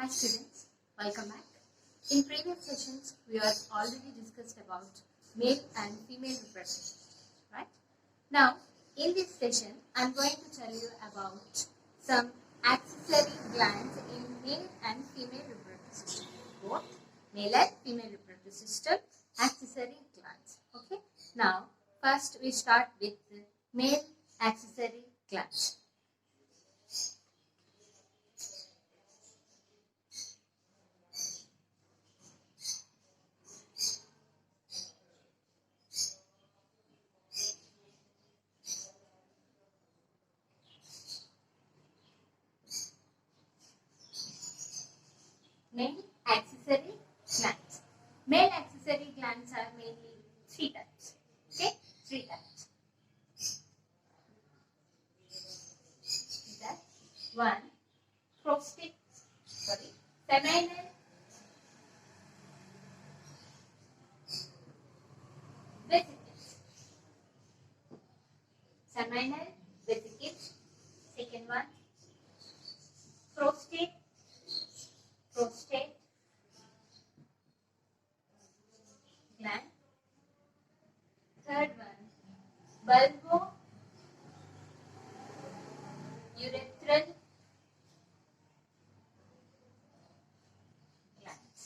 Hi students, welcome back. In previous sessions, we have already discussed about male and female reproduction, right? Now, in this session, I am going to tell you about some accessory glands in male and female reproductive system. Both male and female reproductive system, accessory glands. Okay. Now, first we start with the male accessory glands. Male accessory glands. Male accessory glands are mainly three types. Okay, three types. One, prostate, seminal vesicles. Seminal vesicles. Second one, prostate gland. Third one, bulbo-urethral glands.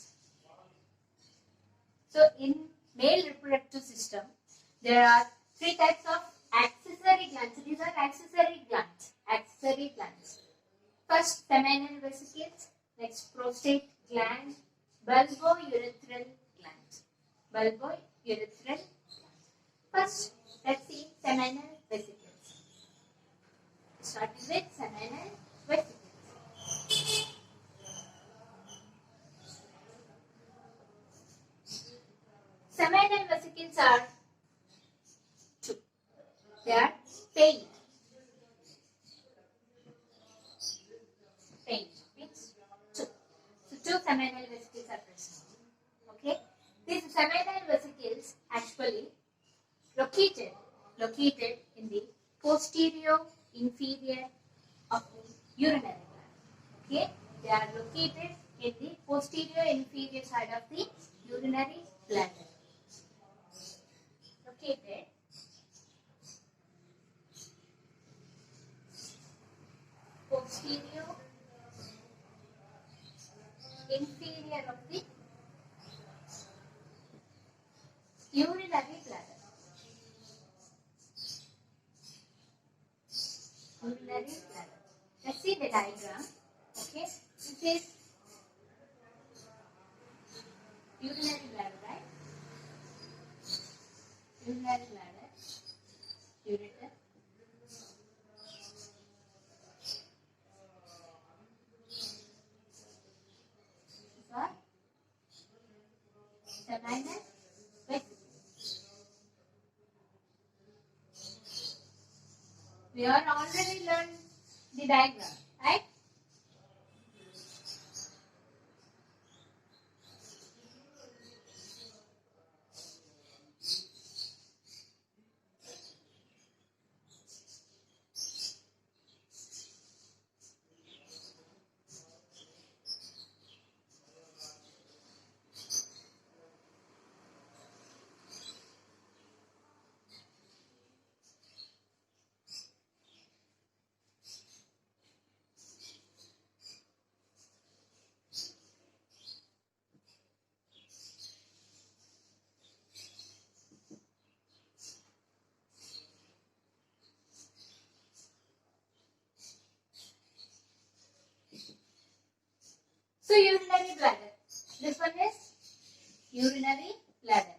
So in male reproductive system, there are three types of accessory glands. These are accessory glands. Accessory glands. First, seminal vesicles. Next, prostate gland. Bulbo-urethral gland. Bulbo-urethral gland. First, let's see seminal vesicles. Starting with seminal vesicles. Seminal vesicles are two. They are paid. Means two. So two seminal vesicles are present. Okay. These seminal vesicles actually located in the posterior inferior of the urinary gland. Okay. They are located in the posterior inferior side of the urinary bladder. Located posterior inferior of the urinary bladder. Urinary bladder. Let's see the diagram. Okay, this is urinary bladder, right? Urinary bladder, ureter. Seminal vesicles. We have already learned the diagram, right? So urinary bladder. This one is urinary bladder.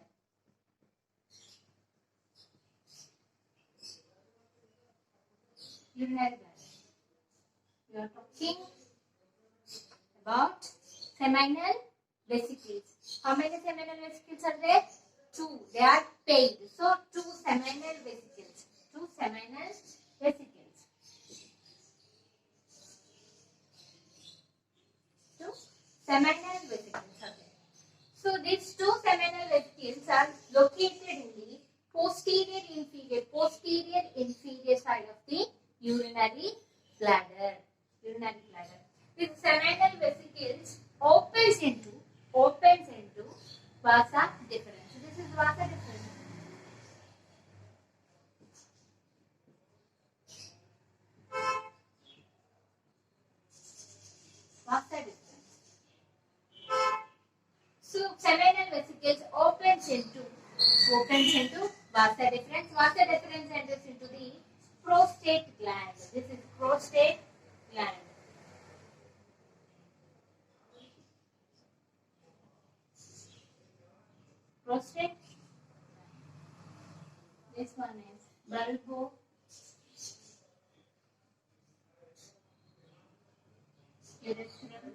Urinary bladder. We are talking about seminal vesicles. How many seminal vesicles are there? Two. They are paid. So two seminal vesicles. Two seminal vesicles. Two seminal vesicles are there. So these two seminal vesicles are located in the posterior inferior side of the urinary bladder. These seminal vesicles vasa difference. So this is vasa difference. Vasa difference. So seminal vesicles opens into vasa difference. Vasa difference enters into the prostate gland. This is prostate gland. Prostate. This one is bulbo. Urethral.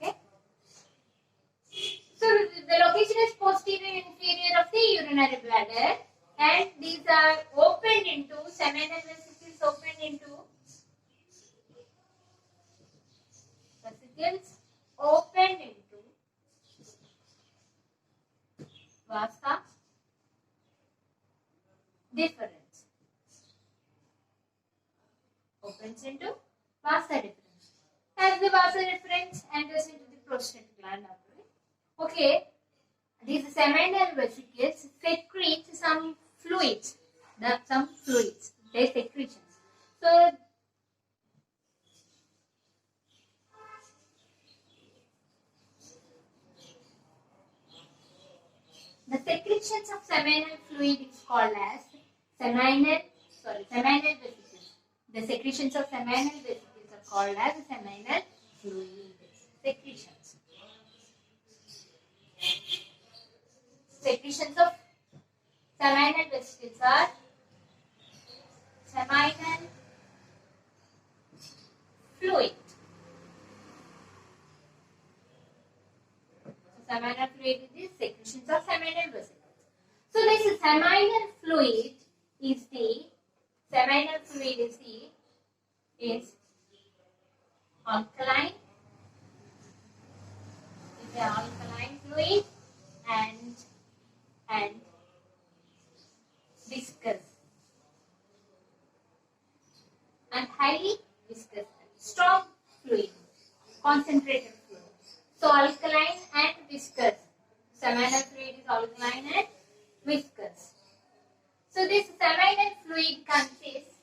Okay. So the location is posterior and inferior of the urinary bladder, and these are opened into seminal vesicles opened into vasa difference. Opens into vasa difference. As the vasa difference enters into the prostate gland. Okay, these seminal vesicles secrete some fluids. They secretions. So the secretions of seminal fluid is called as seminal vesicles. The secretions of seminal vesicles are called as seminal fluid secretions. Secretions of seminal vesicles are seminal fluid. Seminal fluid is the secretions of seminal vesicles. So this seminal fluid is alkaline. It's an alkaline fluid and viscous and highly viscous, strong fluid, concentrated fluid. So alkaline and viscous. Seminal fluid is alkaline and viscous. So this seminal fluid consists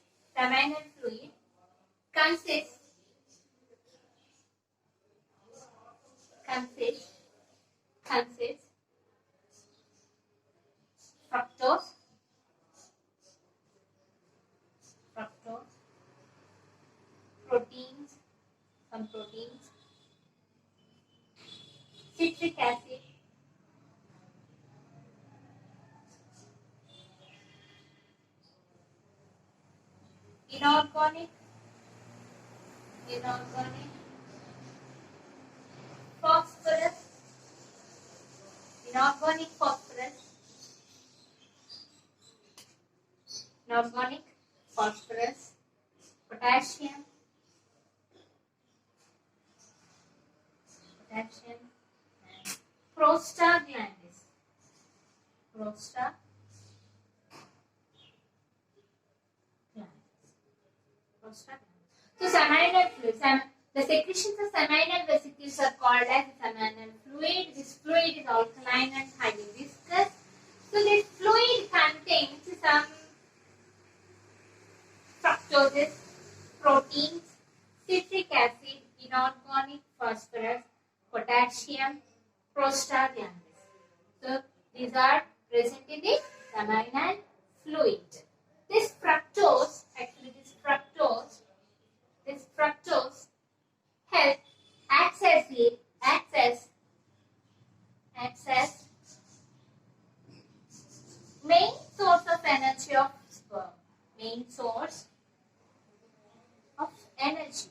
fructose, proteins, some proteins, citric acid, inorganic phosphorus, potassium, and prostaglandins. So seminal fluid. The secretions of seminal vesicles are called as seminal fluid. This fluid is alkaline and highly viscous. So this fluid contains some fructose, proteins, citric acid, inorganic phosphorus, potassium, prostaglandins. So these are present in the seminal fluid. This fructose acts as main source of energy of sperm. Main source of energy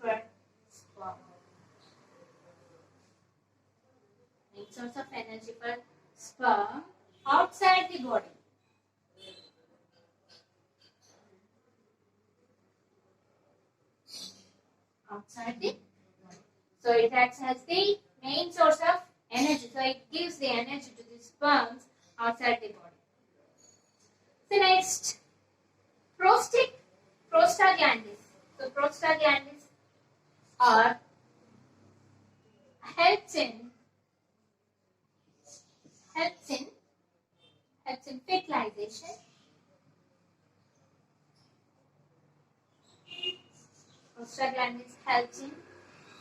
for sperm. Main source of energy for sperm outside the body. So it acts as the main source of energy. So it gives the energy to the sperms outside the body. So next, prostaglandins. So prostaglandins are helps in fertilization. Prostaglandins helps in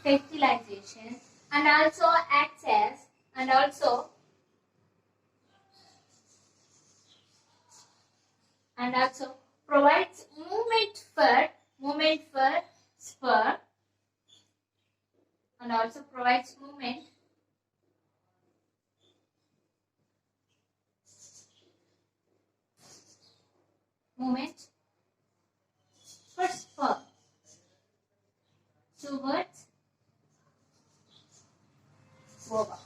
fertilization and also acts as and also provides movement for sperm and also provides movement for sperm towards ova.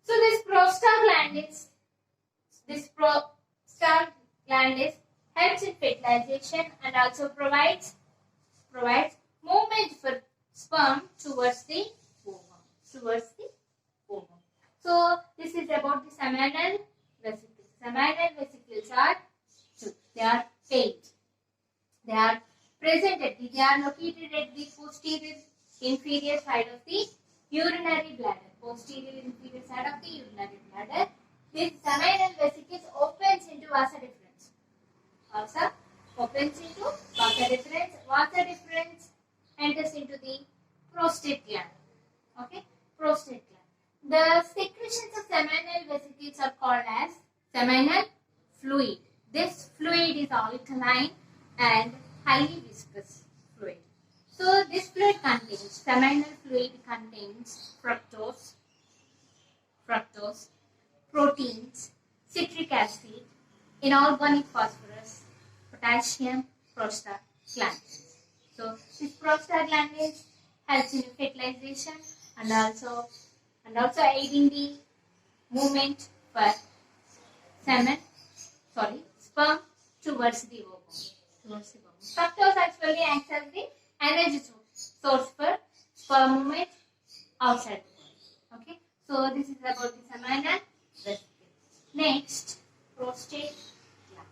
So this prostaglandins helps in fertilization and also provides movement for sperm towards the ovum. So this is about the seminal vesicles. Seminal vesicles are two. They are 8. They are located at the posterior inferior side of the urinary bladder. This seminal vesicles opens into vasa deferens. Vasa deferens enters into the prostate gland. Okay, prostate gland. The secretions of seminal vesicles are called as seminal fluid. This fluid is alkaline and highly viscous fluid. So this seminal fluid contains fructose, proteins, citric acid, inorganic phosphorus, potassium, prostaglandins. So this prostaglandins helps in fertilization and also aiding the movement for sperm towards the ovum. Fructose actually acts as the energy source for sperm movement outside the body. Okay, so this is about the seminal vesicle. Next, prostate gland.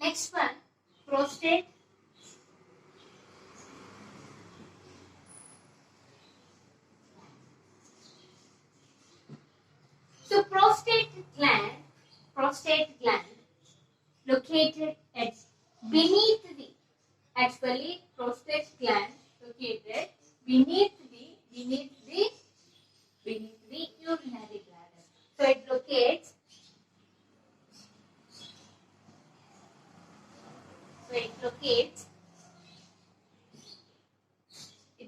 Next one, prostate. So prostate gland located at beneath the prostate gland located beneath the urinary bladder. So it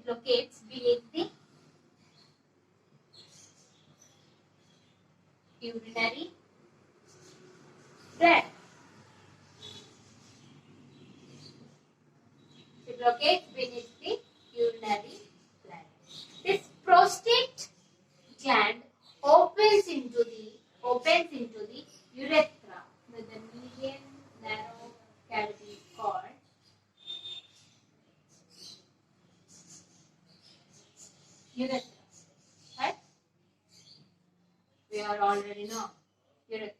locates beneath the urinary bladder. It locates beneath the urinary bladder. This prostate gland opens into the urethra with the median narrow cavity called urethra. Right? We are already know urethra.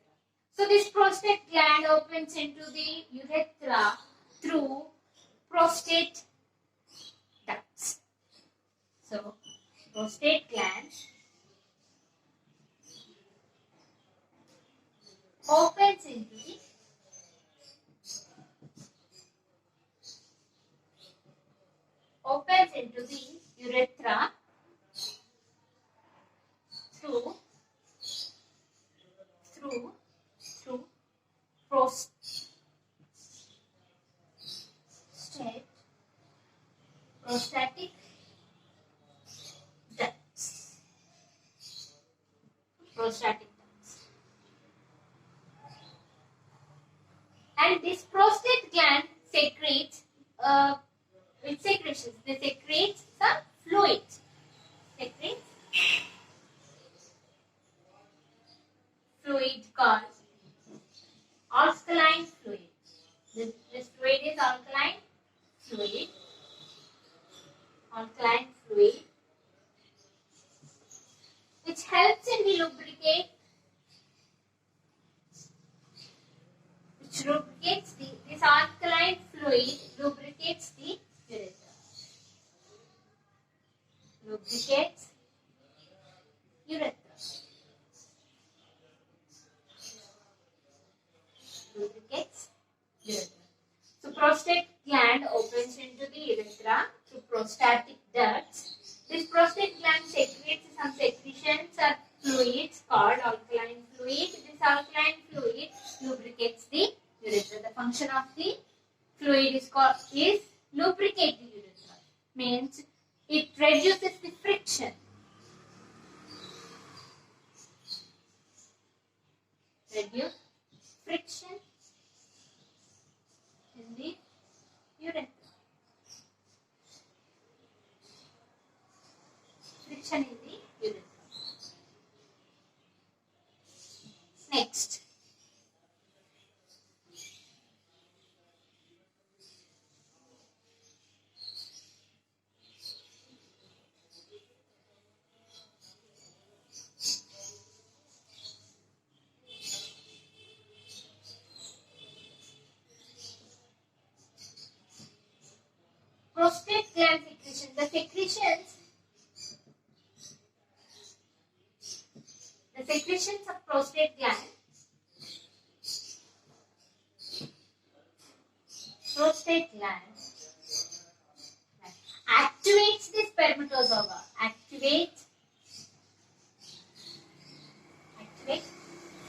So this prostate gland opens into the urethra through prostate ducts. So prostate gland opens into the urethra through prostatic ducts. And this prostate gland secretes with secretions. They secrete some fluid. Secretes fluid called alkaline fluid. This fluid is alkaline fluid. Alkaline fluid, which helps in the lubricate, this alkaline fluid lubricates the urethra. Lubricates urethra. Lubricates urethra. So prostate gland opens into the urethra through prostatic ducts. This prostate gland secretes some secretions or fluids called alkaline fluid. This alkaline fluid lubricates the urethra. The function of the fluid is lubricate the urethra. Means it reduces the friction. Reduce friction in the urethra. Friction in the urethra. Next. Prostate gland secretion. The secretions of prostate gland activates the spermatozoa. Activates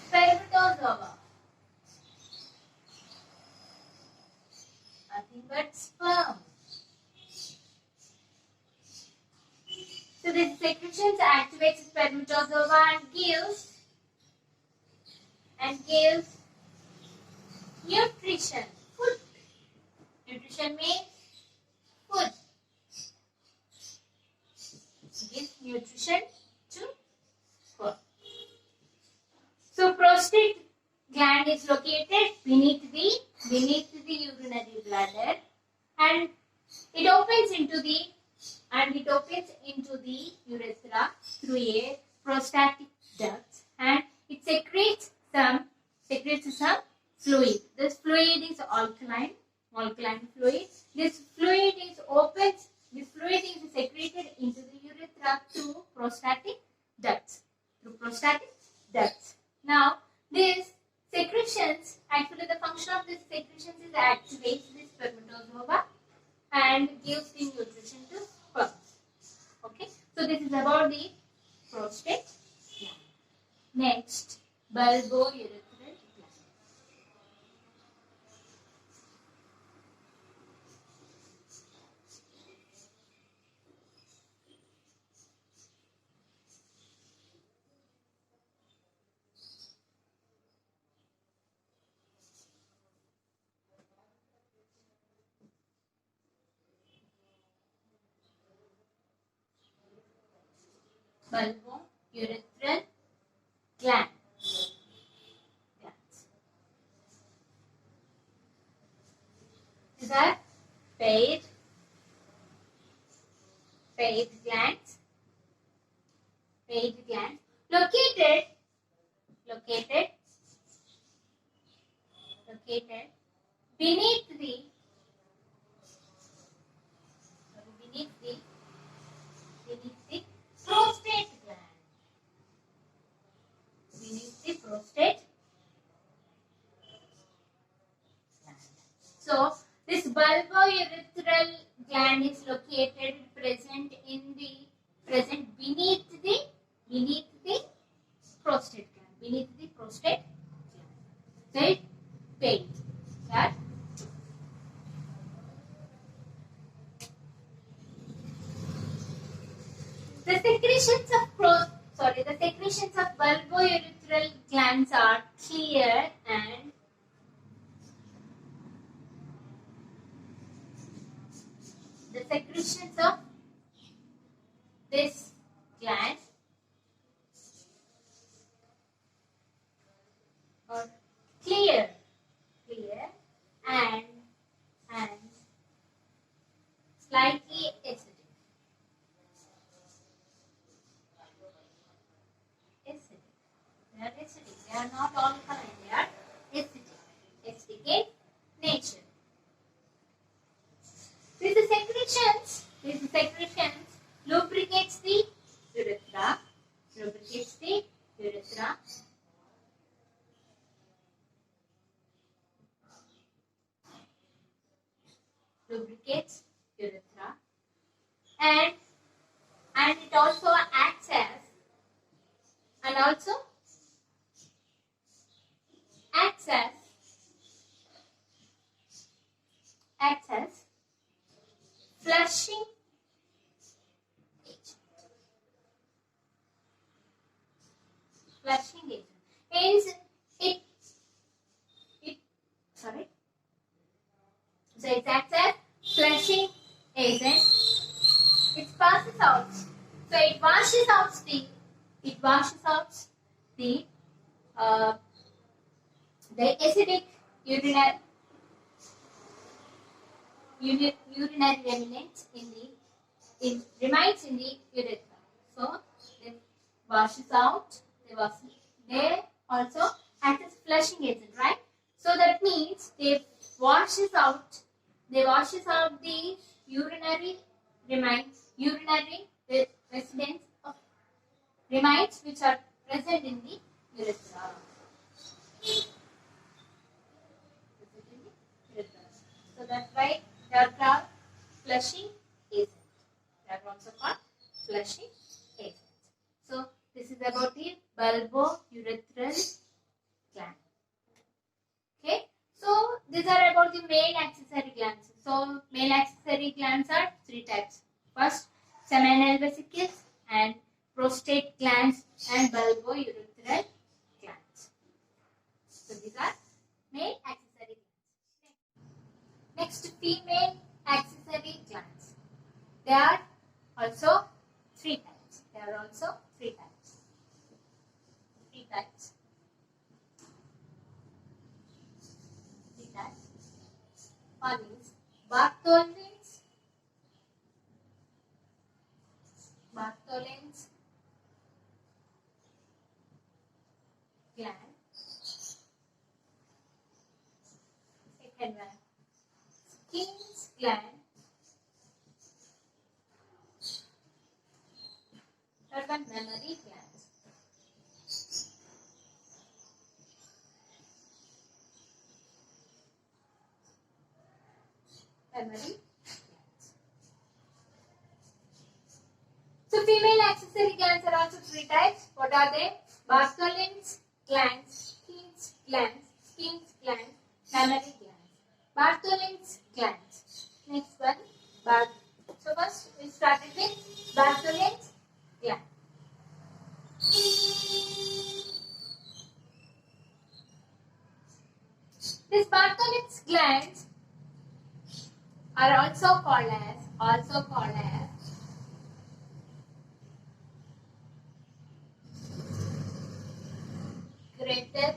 spermatozoa. Nothing but sperm. So these secretions activates spermatozoa and gives nutrition, food. Nutrition means food. Gives nutrition to food. So prostate gland is located beneath the urinary bladder, and it opens into the urethra through a prostatic duct, and it secretes some fluid. This fluid is alkaline fluid. This fluid is secreted into the urethra through prostatic ducts. Now, these secretions, actually the function of these secretions is activates the spermatozoa and gives the nutrition to sperm. Okay, so this is about the prostate gland. Next, bulbourethral gland. Bulbourethral gland. These are paired glands. Located beneath the prostate gland. Beneath the prostate gland. So this bulbourethral gland is located present beneath the prostate gland. Beneath the prostate gland. Right? Paid. That. The secretions of bulbourethral glands are clear and secretions of this gland are clear and slightly acidic. They are acidic. They are not alkaline. They are acidic. Acidic in nature. These secretions lubricates the urethra. And it also acts as flushing agent. Means it so it acts as flushing agent. It passes out. So it washes out the acidic urinary remnants remains in the urethra. So they washes out. They also act as flushing agent, right? So that means they washes out the urinary residents of remains which are present in the urethra. So that's why they are called flushing agent. They are also called flushing agent. So this is about the bulbourethral gland. Okay. So these are about the male accessory glands. So male accessory glands are three types. First, seminal vesicles and prostate glands and bulbourethral glands. So these are male accessory glands. Next, female accessory glands. There are also three types. One is Bartholin's gland. Second one, Skin's gland. Third one, mammary gland. So female accessory glands are also three types. What are they? Bartholin's glands, Skin's glands, mammary glands. Bartholin's glands. Next one, so first we started with Bartholin's gland. These Bartholin's glands are also called as greater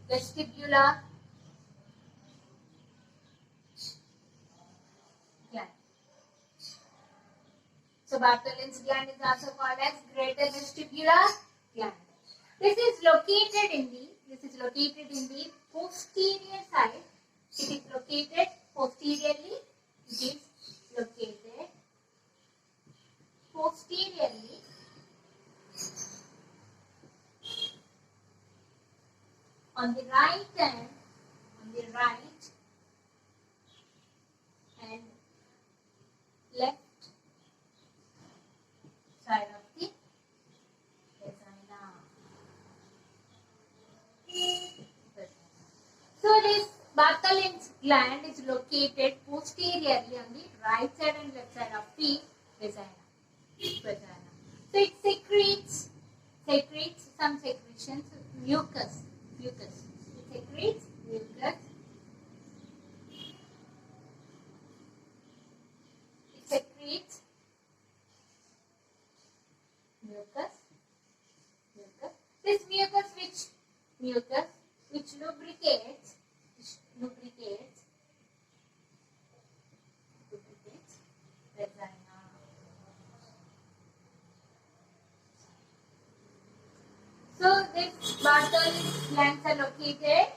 vestibular gland. So Bartholin's gland is also called as greater vestibular gland. This is located in the posterior side. It is located posteriorly. On the right and left side of the vagina. So this Bartholin's gland is located posteriorly on the right side and left side of the vagina. So it secretes some secretions, mucus. It secretes mucus secretes mucus. This mucus which lubricates vagina. So these Bartholin's glands are located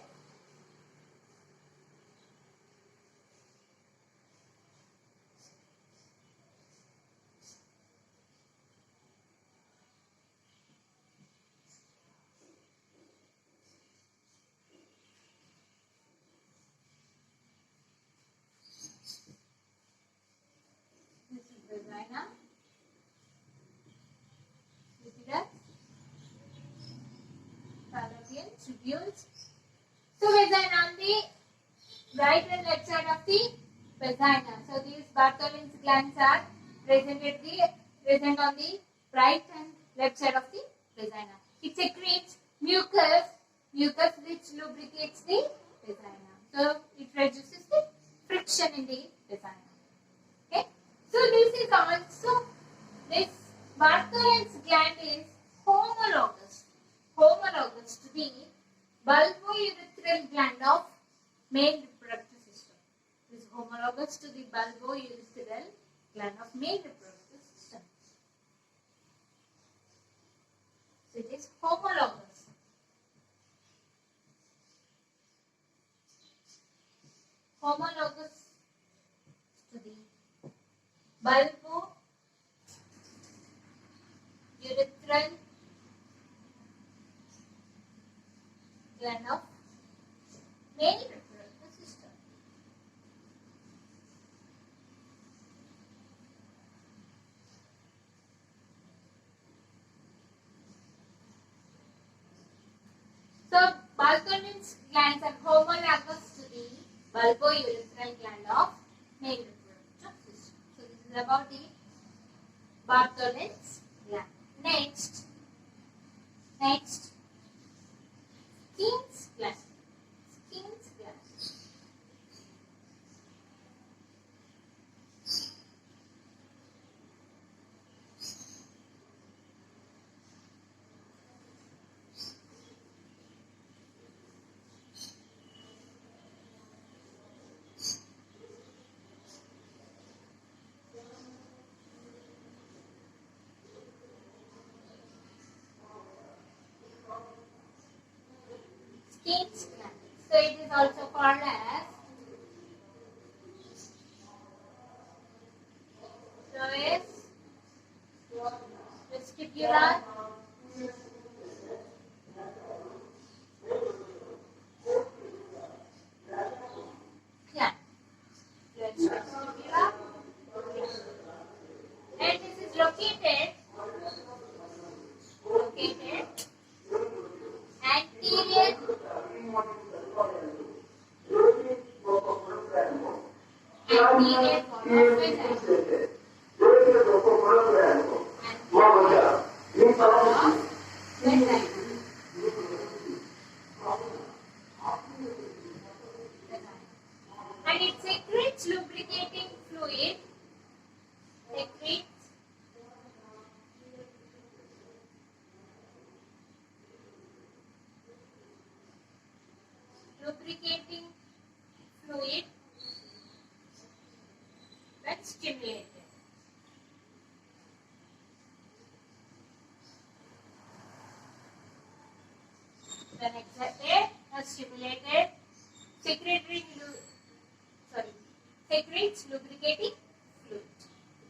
vagina, uterus, fallopian tubules. So vagina on the right and left side of the vagina. So these Bartholin's glands are present on the right and left side of the vagina. It secretes mucus which lubricates the vagina. So it reduces the friction in the vagina. Okay. So this Bartholin's gland is homologous to the bulbourethral gland of male reproductive system. It is homologous to the bulbourethral gland of male reproductive system. So it is homologous. Homologous to the bulbourethral gland of male reproductive system. So Bartholin's glands are homologous to the bulbourethral gland of male reproductive system. So this is about the Bartholin's gland. Next, Skin's gland. Skin's gland. So it is also called as vestibular gland. Vestibular. And this is located anterior and it secretes lubricating fluid. Lubricating fluid when stimulated. When excited or stimulated, secretes lubricating fluid.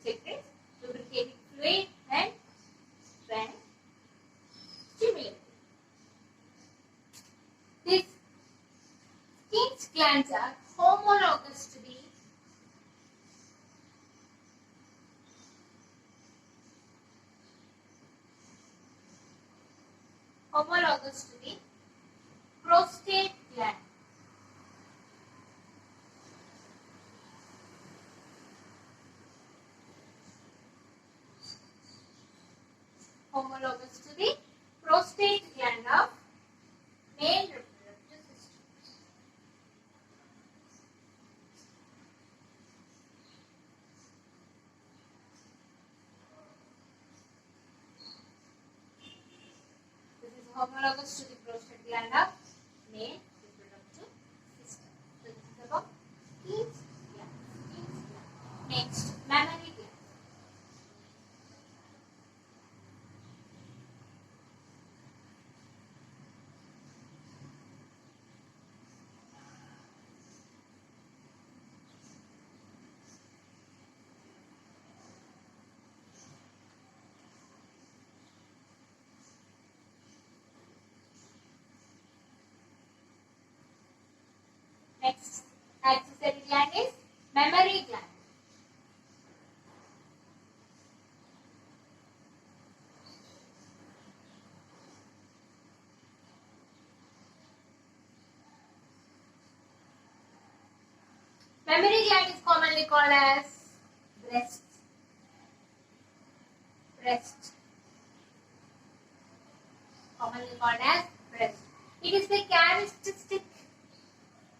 Secretes lubricating fluid when stimulated. These Skin's glands are homologous to the prostate gland. Homologous to the prostate gland of male reproductive system. homologous to the prostaglandin main reproductive system. So this is about Keys gland. Next, mammary gland. Next accessory gland is mammary gland. Mammary gland is commonly called as breast. Breast. Commonly called as breast. It is the characteristic.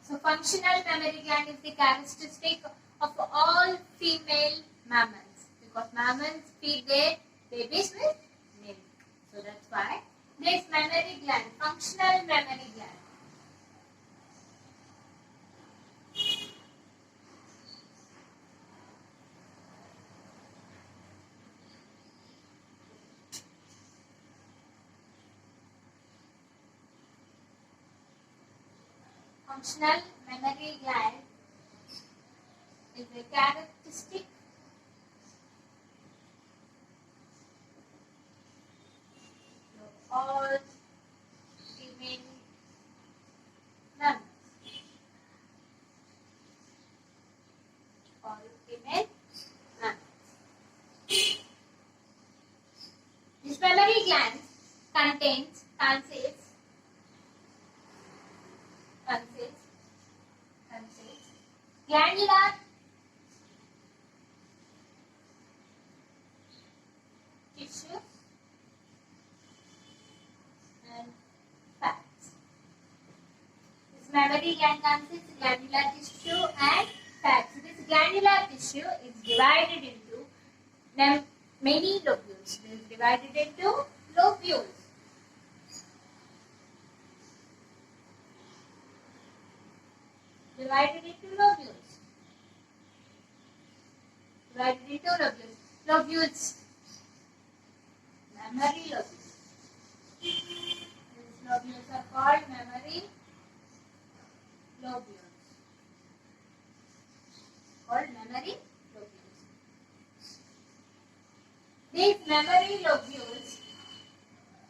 So functional mammary gland is the characteristic of all female mammals because mammals feed their babies with milk. So that's why there is mammary gland, functional mammary gland. Functional mammary gland is a characteristic of all female mammals. All female mammals. This mammary gland contains glandular tissue and fats. This mammary gland consists glandular tissue and fats. This glandular tissue is divided into many lobules. It is divided into lobules. Divided into lobules. Lobules. Mammary lobules. These lobules are called mammary lobules. These mammary lobules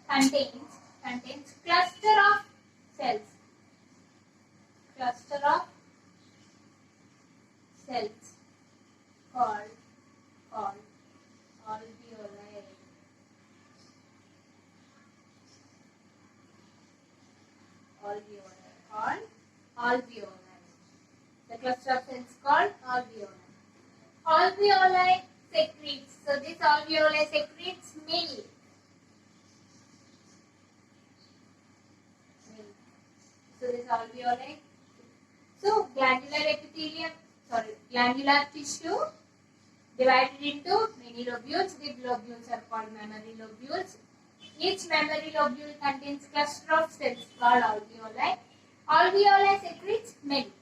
contains cluster of cells. Called alveoli. The cluster of cells called alveoli. Alveoli secretes. So this alveoli secretes milk. So this alveoli. So glandular tissue divided into many lobules. These lobules are called mammary lobules. Each mammary lobule contains cluster of cells called alveoli. Alveoli secretes milk.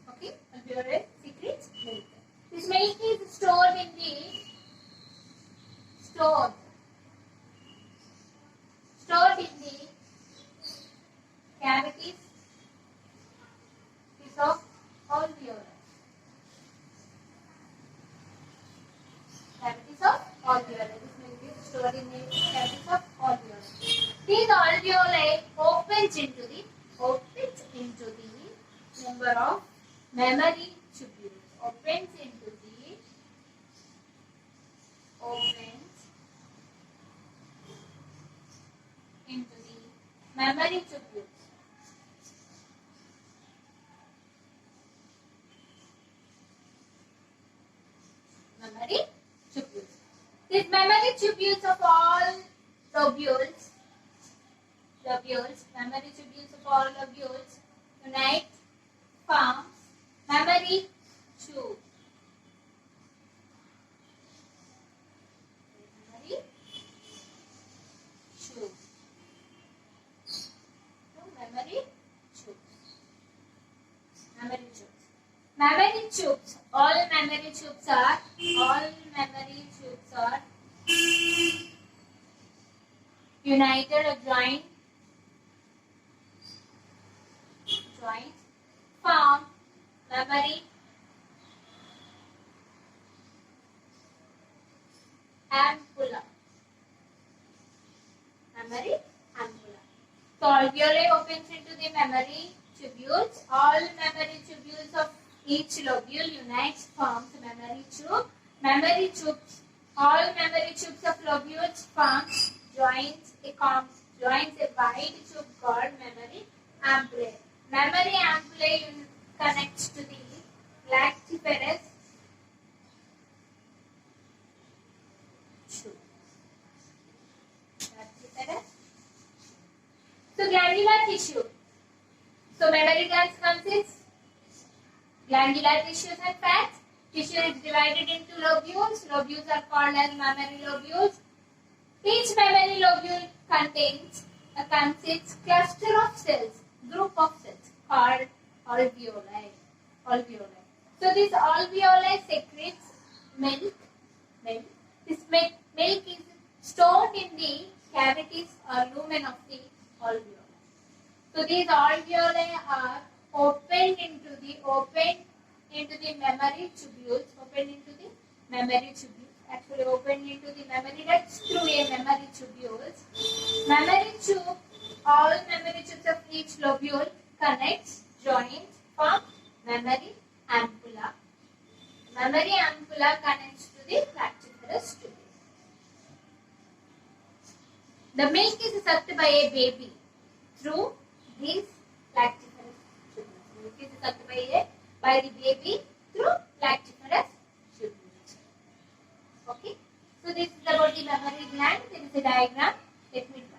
Okay, alveoli secretes milk. This milk is stored in the cavities of alveoli. This milk is stored in the cavities of alveoli. These alveoli opens into the number of mammary tubules. Opens into the mammary tubules. These mammary tubules of all lobules, unite, form mammary tube. tubes. All memory tubes are united or joined form memory ampulla. So alveoli opens into the memory tubules. All memory tubules of each lobule unites forms memory tube. Memory tubes. All memory tubes of lobules forms joins a wide tube called memory ampullae. Memory ampullae connects to the lactiferous tube. So glandular tissue. So memory glands consists glandular tissues and fats. Tissue is divided into lobules. Lobules are called as memory lobules. Each memory lobule consists cluster of cells, group of cells called alveoli. So this alveoli secretes milk. This milk is stored in the cavities or lumen of the alveoli. So these alveoli are opened into the memory tubules. Actually opened into the memory ducts through a memory tubules. Memory tube. All memory tubes of each lobule connects, joins, form memory ampulla. Memory ampulla connects to the lactiferous tubule. The milk is sucked by a baby through these lactiferous tubules. Milk is sucked by the baby through lactiferous tubules. Okay. So this is about the memory gland. There is a diagram. Let me draw.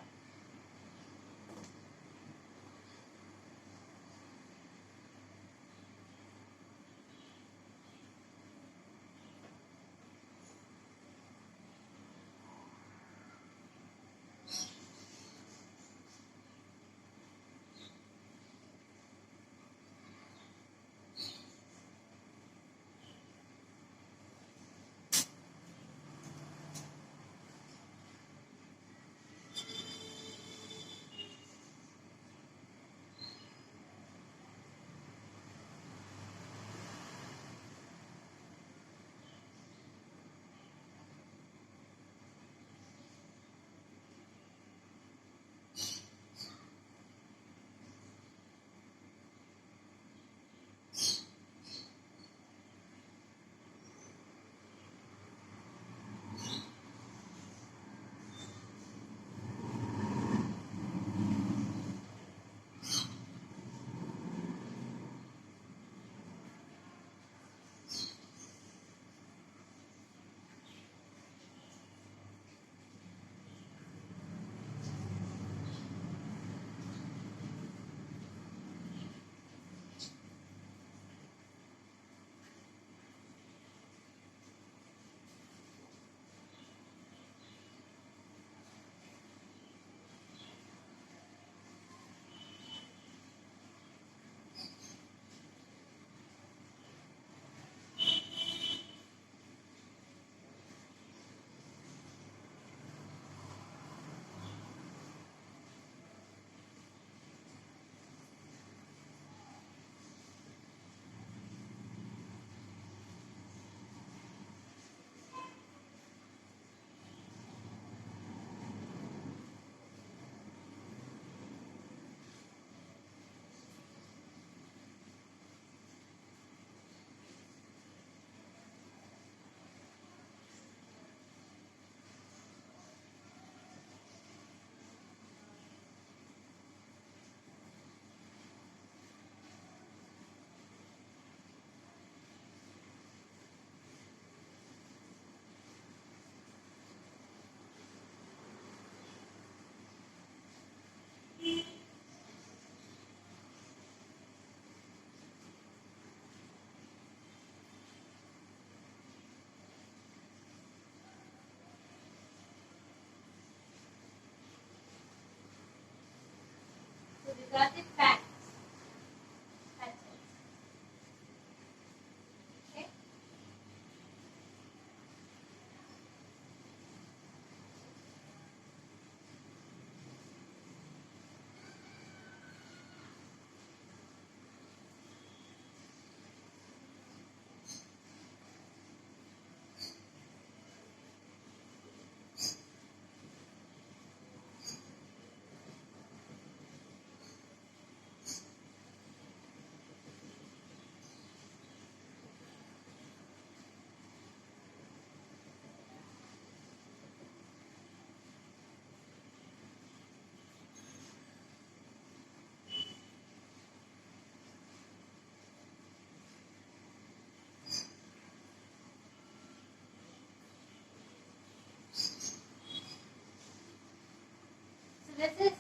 this is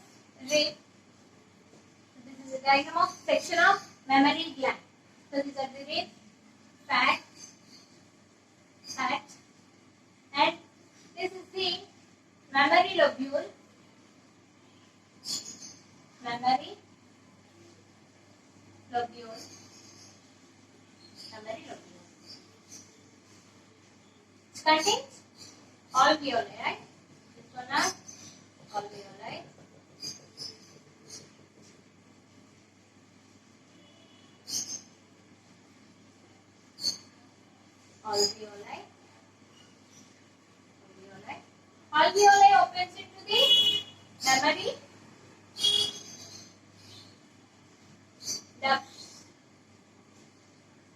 rib. This is a diagram of section of mammary gland. So these are the rib, fat, and this is the mammary lobule. Mammary lobule. Mammary lobule. It contains alveoli, right? This one are alveoli. Alveoli. Alveoli opens into the mammary ducts.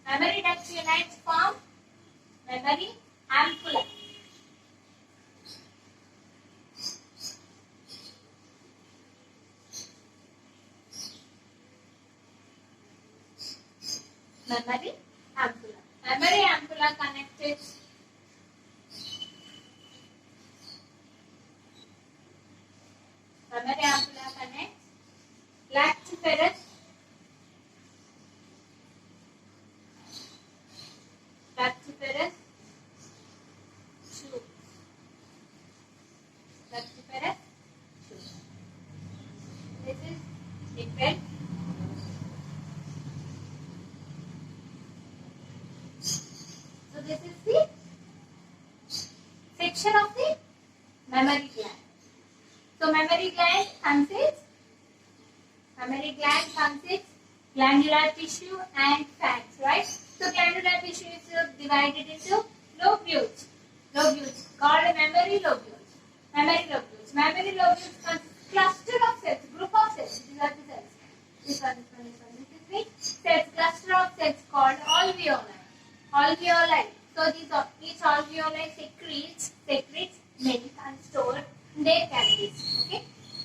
Mammary ducts unite to form mammary ampulla. Mammary ampulla. Mammary ampulla connected connects lactiferous tube. Lactiferous tube. This is liquid. So this is the section of the mammary gland. So mammary gland consists glandular tissue and fats, right? So glandular tissue is divided into lobules called mammary lobules. Mammary lobules consist cluster of cells, group of cells. These are the cells. This one. This is the cells, cluster of cells called alveoli. So each alveoli secretes milk and store their cavities. Okay.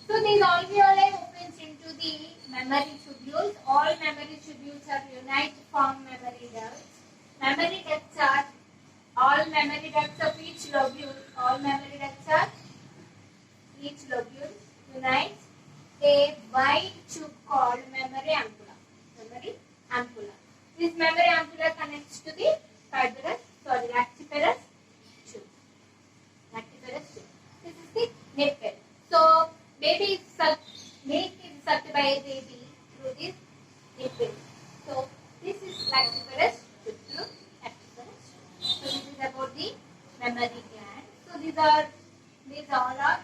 So these alveoli opens into the mammary tubules. All mammary tubules are unite to form mammary ducts. Mammary ducts are all mammary ducts of each lobule. All mammary ducts are each lobule unites a wide tube called mammary ampulla. This mammary ampulla connects to the lactiferous tube. This is the nipple. So milk is sucked by a baby through this nipple. So this is lactiferous tube through lactiferous tube. So this is about the mammary gland. So these all are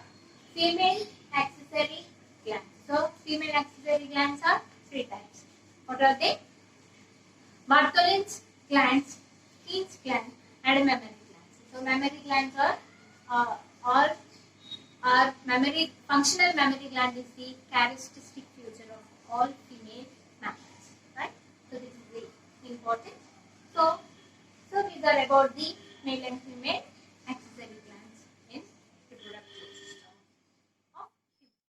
female accessory glands. So female accessory glands are three types. What are they? Bartholin's glands, Keen's gland, and mammary glands. So mammary glands are functional mammary gland is the characteristic feature of all female mammals, right? So this is very important. So these are about the male and female